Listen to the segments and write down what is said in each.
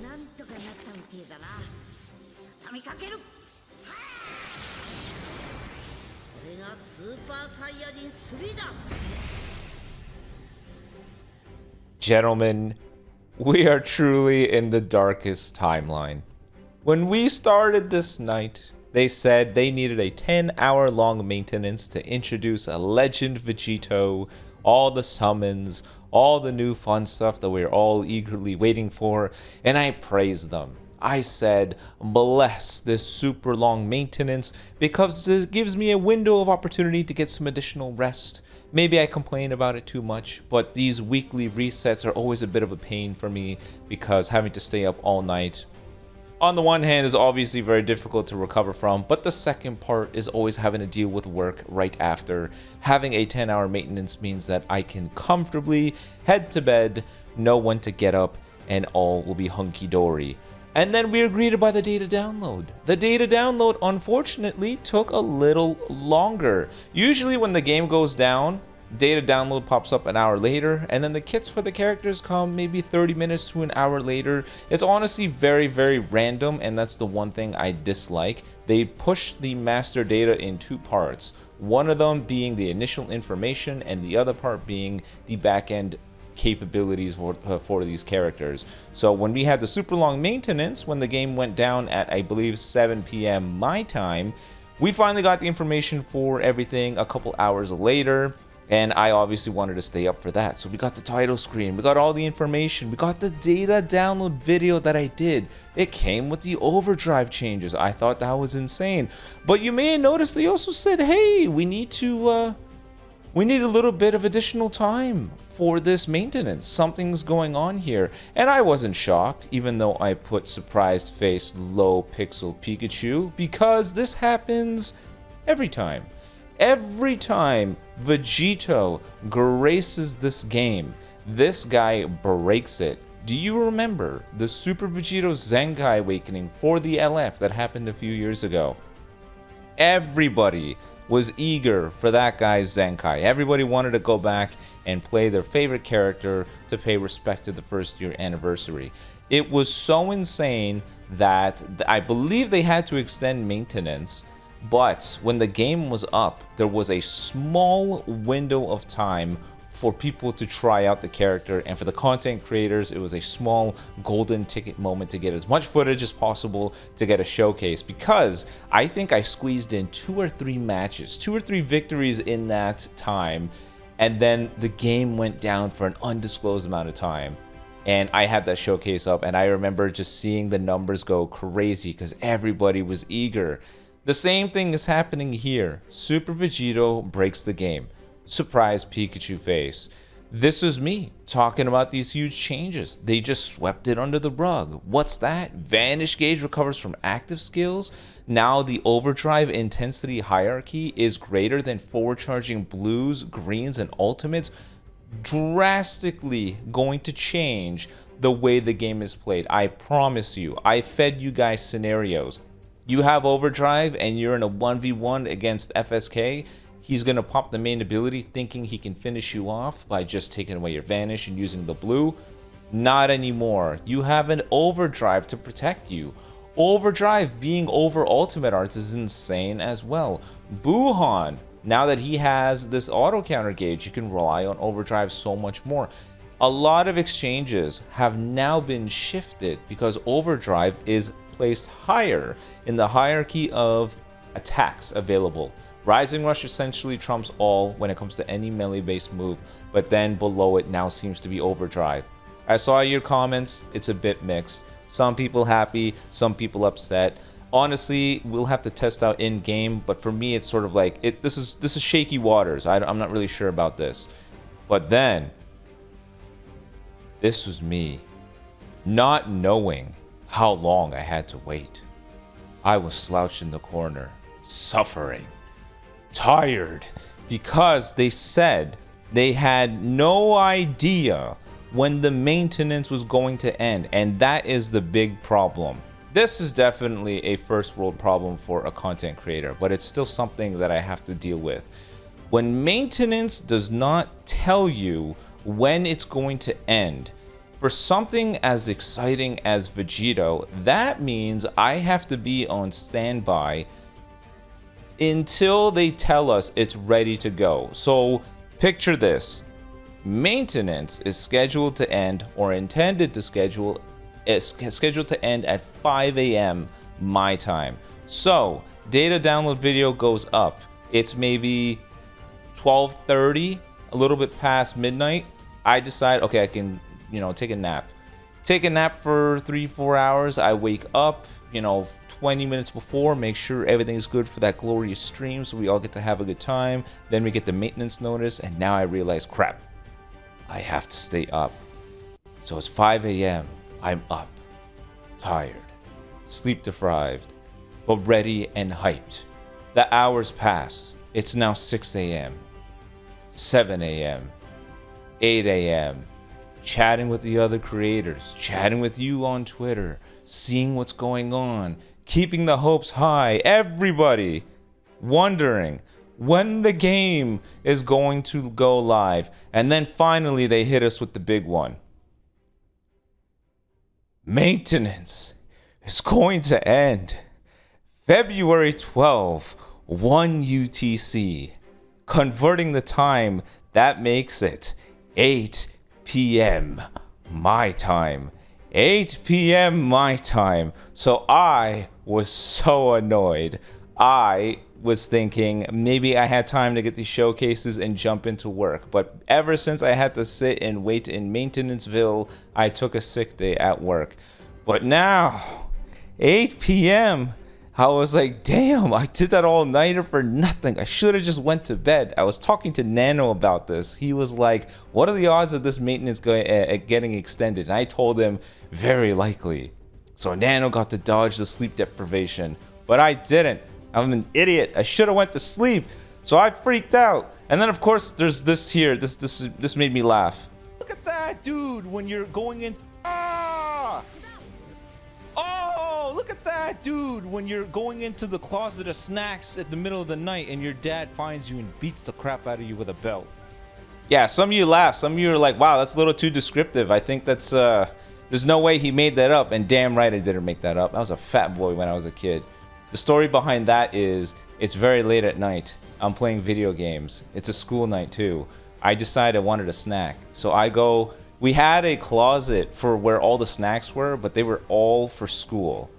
なんとかなったみてえだな。畳みかける。これがスーパーサイヤ人3だ。 Gentlemen, we are truly in the darkest timeline. When we started this night, they said they needed a 10-hour long maintenance to introduce a Legend Vegito, all the summons, all the new fun stuff that we're all eagerly waiting for, and I praised them. I said, bless this super long maintenance because it gives me a window of opportunity to get some additional rest. Maybe I complain about it too much, but these weekly resets are always a bit of a pain for me because having to stay up all night, on the one hand, is obviously very difficult to recover from, but the second part is always having to deal with work right after. Having a 10-hour maintenance means that I can comfortably head to bed, know when to get up, and all will be hunky-dory. And then we are greeted by the data download. The data download, unfortunately, took a little longer. Usually when the game goes down, data download pops up an hour later, and then the kits for the characters come maybe 30 minutes to an hour later. It's honestly very, very random, and that's the one thing I dislike. They push the master data in two parts. One of them being the initial information, and the other part being the back-end capabilities for these characters. So when we had the super long maintenance, when the game went down at, I believe, 7 p.m. my time, we finally got the information for everything a couple hours later, and I obviously wanted to stay up for that. So we got the title screen, we got all the information, we got the data download video that I did. It came with the overdrive changes. I thought that was insane. But you may have noticed they also said, hey, we need a little bit of additional time for this maintenance. Something's going on here. And I wasn't shocked, even though I put surprised face low pixel Pikachu, because this happens every time. Every time Vegito graces this game, this guy breaks it. Do you remember the Super Vegito Zenkai Awakening for the LF that happened a few years ago? Everybody was eager for that guy's Zenkai. Everybody wanted to go back and play their favorite character to pay respect to the first year anniversary. It was so insane that I believe they had to extend maintenance, but when the game was up, there was a small window of time for people to try out the character, and for the content creators, it was a small golden ticket moment to get as much footage as possible to get a showcase, because I think I squeezed in 2 or 3 matches, 2 or 3 victories in that time, and then the game went down for an undisclosed amount of time. And I had that showcase up, and I remember just seeing the numbers go crazy because everybody was eager. The same thing is happening here. Super Vegito breaks the game. Surprise Pikachu face. This was me talking about these huge changes. They just swept it under the rug. What's that? Vanish gauge recovers from active skills. Now the overdrive intensity hierarchy is greater than forward charging blues, greens, and ultimates. Drastically going to change the way the game is played. I promise you. I fed you guys scenarios. You have overdrive and you're in a 1v1 against FSK. He's going to pop the main ability thinking he can finish you off by just taking away your vanish and using the blue. Not anymore. You have an overdrive to protect you. Overdrive being over ultimate arts is insane as well. Buhan, now that he has this auto counter gauge, you can rely on overdrive so much more. A lot of exchanges have now been shifted because overdrive is placed higher in the hierarchy of attacks available. Rising Rush essentially trumps all when it comes to any melee-based move, but then below it now seems to be overdrive. I saw your comments, it's a bit mixed. Some people happy, some people upset. Honestly, we'll have to test out in-game, but for me it's sort of like, this is shaky waters. I'm not really sure about this. But then, this was me, not knowing how long I had to wait. I was slouched in the corner, suffering. Tired, because they said they had no idea when the maintenance was going to end, and that is the big problem. This is definitely a first world problem for a content creator, but it's still something that I have to deal with. When maintenance does not tell you when it's going to end, For something as exciting as Vegito, that means I have to be on standby until they tell us it's ready to go. So picture this. Maintenance is scheduled to end, or intended to scheduled to end at 5 a.m. my time. So data download video goes up. It's maybe 12:30, a little bit past midnight. I decide, okay, I can, take a nap. Take a nap for 3-4 hours. I wake up, 20 minutes before, make sure everything's good for that glorious stream so we all get to have a good time. Then we get the maintenance notice, and now I realize, crap, I have to stay up. So it's 5 a.m. I'm up, tired, sleep deprived, but ready and hyped. The hours pass. It's now 6 a.m., 7 a.m., 8 a.m., chatting with the other creators, chatting with you on Twitter, seeing what's going on, keeping the hopes high, everybody wondering when the game is going to go live. And then finally they hit us with the big one. Maintenance is going to end February 12, 1 UTC, converting the time. That makes it 8 p.m. my time. 8 p.m. my time. So I was so annoyed. I was thinking maybe I had time to get these showcases and jump into work. But ever since I had to sit and wait in Maintenanceville, I took a sick day at work. But now, 8 p.m., I was like, damn, I did that all nighter for nothing. I should have just went to bed. I was talking to Nano about this. He was like, what are the odds of this maintenance getting extended? And I told him, very likely. So Nano got to dodge the sleep deprivation, but I didn't. I'm an idiot. I should have went to sleep. So I freaked out. And then of course there's this here. This made me laugh. Look at that, dude. When you're going in. Oh, look at that, dude. When you're going into the closet of snacks at the middle of the night and your dad finds you and beats the crap out of you with a belt. Yeah, some of you laugh. Some of you are like, wow, that's a little too descriptive. I think that's, there's no way he made that up. And damn right I didn't make that up. I was a fat boy when I was a kid. The story behind that is, it's very late at night. I'm playing video games. It's a school night too. I decided I wanted a snack. So I go, we had a closet for where all the snacks were, but they were all for school.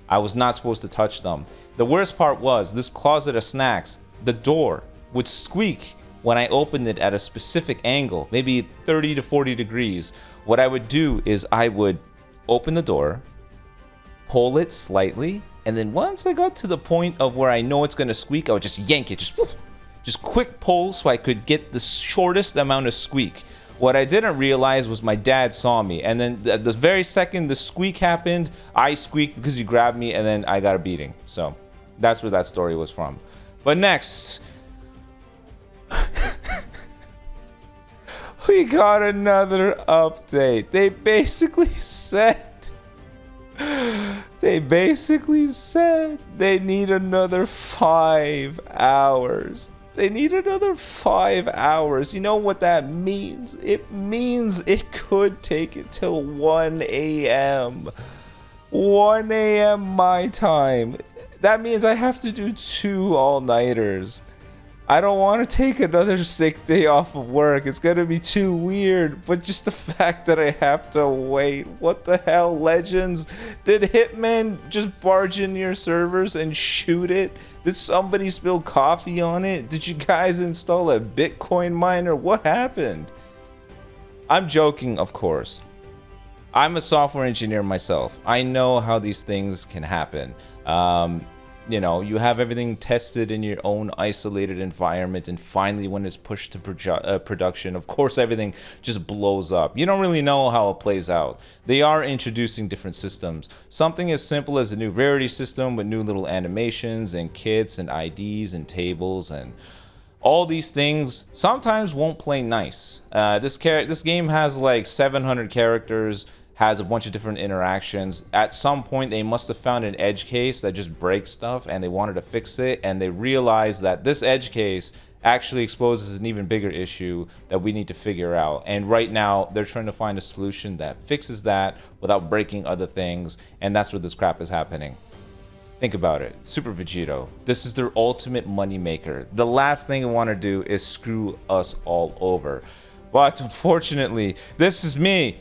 I was not supposed to touch them. The worst part was, this closet of snacks, the door would squeak when I opened it at a specific angle, maybe 30 to 40 degrees. What I would do is I would open the door, pull it slightly, and then once I got to the point of where I know it's gonna squeak, I would just yank it, just quick pull so I could get the shortest amount of squeak. What I didn't realize was my dad saw me, and then the very second the squeak happened, I squeaked because he grabbed me, and then I got a beating. So that's where that story was from. But next, we got another update. They basically said they need another 5 hours. They need another 5 hours. You know what that means? It means it could take it till 1 a.m. 1 a.m. my time. That means I have to do 2 all-nighters. I don't want to take another sick day off of work. It's gonna be too weird. But just the fact that I have to wait. What the hell, Legends? Did Hitman just barge into your servers and shoot it? Did somebody spill coffee on it? Did you guys install a Bitcoin miner? What happened? I'm joking, of course. I'm a software engineer myself. I know how these things can happen. You know, you have everything tested in your own isolated environment, and finally when it's pushed to production, of course everything just blows up. You don't really know how it plays out. They are introducing different systems. Something as simple as a new rarity system with new little animations and kits and IDs and tables and all these things sometimes won't play nice. This game has like 700 characters, has a bunch of different interactions. At some point, they must have found an edge case that just breaks stuff, and they wanted to fix it, and they realized that this edge case actually exposes an even bigger issue that we need to figure out. And right now, they're trying to find a solution that fixes that without breaking other things, and that's where this crap is happening. Think about it. Super Vegito. This is their ultimate moneymaker. The last thing I want to do is screw us all over. But unfortunately, this is me.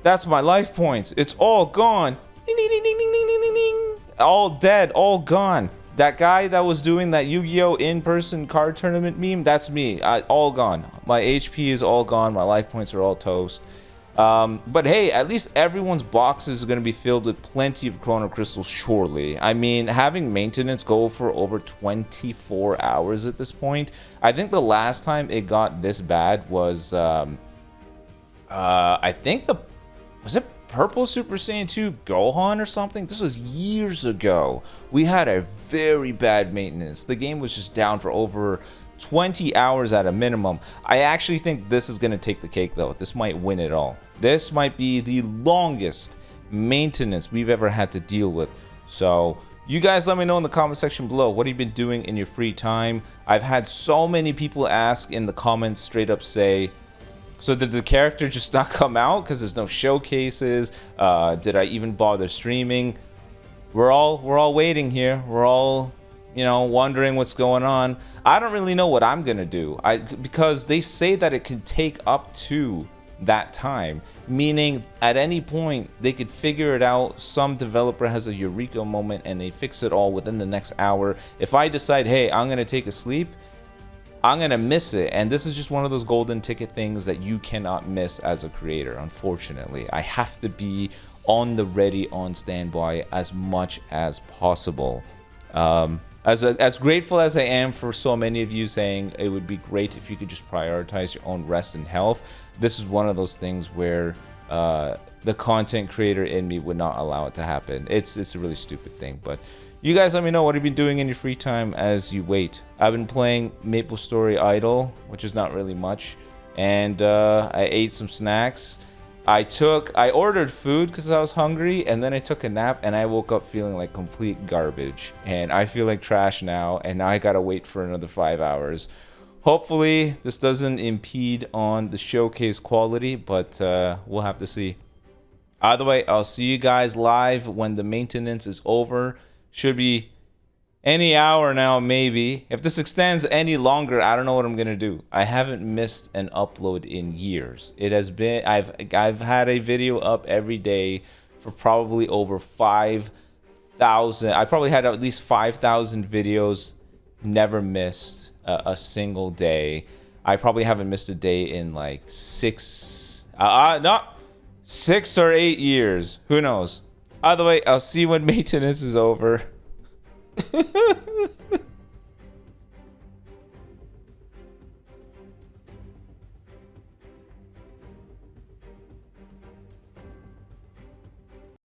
That's my life points. It's all gone. Ding, ding, ding, ding, ding, ding, ding, ding. All dead, all gone. That guy that was doing that Yu-Gi-Oh! In-person card tournament meme, that's me. All gone. My HP is all gone. My life points are all toast. But hey, at least everyone's boxes are going to be filled with plenty of Chrono Crystals, surely. I mean, having maintenance go for over 24 hours at this point, I think the last time it got this bad was, I think was it Purple Super Saiyan 2 Gohan or something? This was years ago. We had a very bad maintenance. The game was just down for over 20 hours at a minimum. I actually think this is going to take the cake, though. This might win it all. This might be the longest maintenance we've ever had to deal with. So you guys let me know in the comment section below. What have you been doing in your free time? I've had so many people ask in the comments, straight up say, so did the character just not come out because there's no showcases? Did I even bother streaming? We're all waiting here. We're all, you know, wondering what's going on. I don't really know what I'm gonna do. Because they say that it can take up to that time, meaning at any point they could figure it out. Some developer has a eureka moment and they fix it all within the next hour. If I decide, hey, I'm gonna take a sleep, I'm gonna miss it, and this is just one of those golden ticket things that you cannot miss as a creator. Unfortunately, I have to be on the ready, on standby as much as possible. As grateful as I am for so many of you saying it would be great if you could just prioritize your own rest and health, this is one of those things where the content creator in me would not allow it to happen. It's a really stupid thing, but you guys let me know what you've been doing in your free time as you wait. I've been playing Maple Story Idol, which is not really much, and I ate some snacks. I ordered food because I was hungry, and then I took a nap, and I woke up feeling like complete garbage, and I feel like trash now, and now I gotta wait for another 5 hours. Hopefully this doesn't impede on the showcase quality, but we'll have to see. Either way, I'll see you guys live when the maintenance is over. Should be any hour now, maybe. If this extends any longer, I don't know what I'm gonna do. I haven't missed an upload in years. It has been, I've had a video up every day for probably over 5,000. I probably had at least 5,000 videos. Never missed a single day. I probably haven't missed a day in like 6 or 8 years. Who knows? Either way, I'll see you when maintenance is over.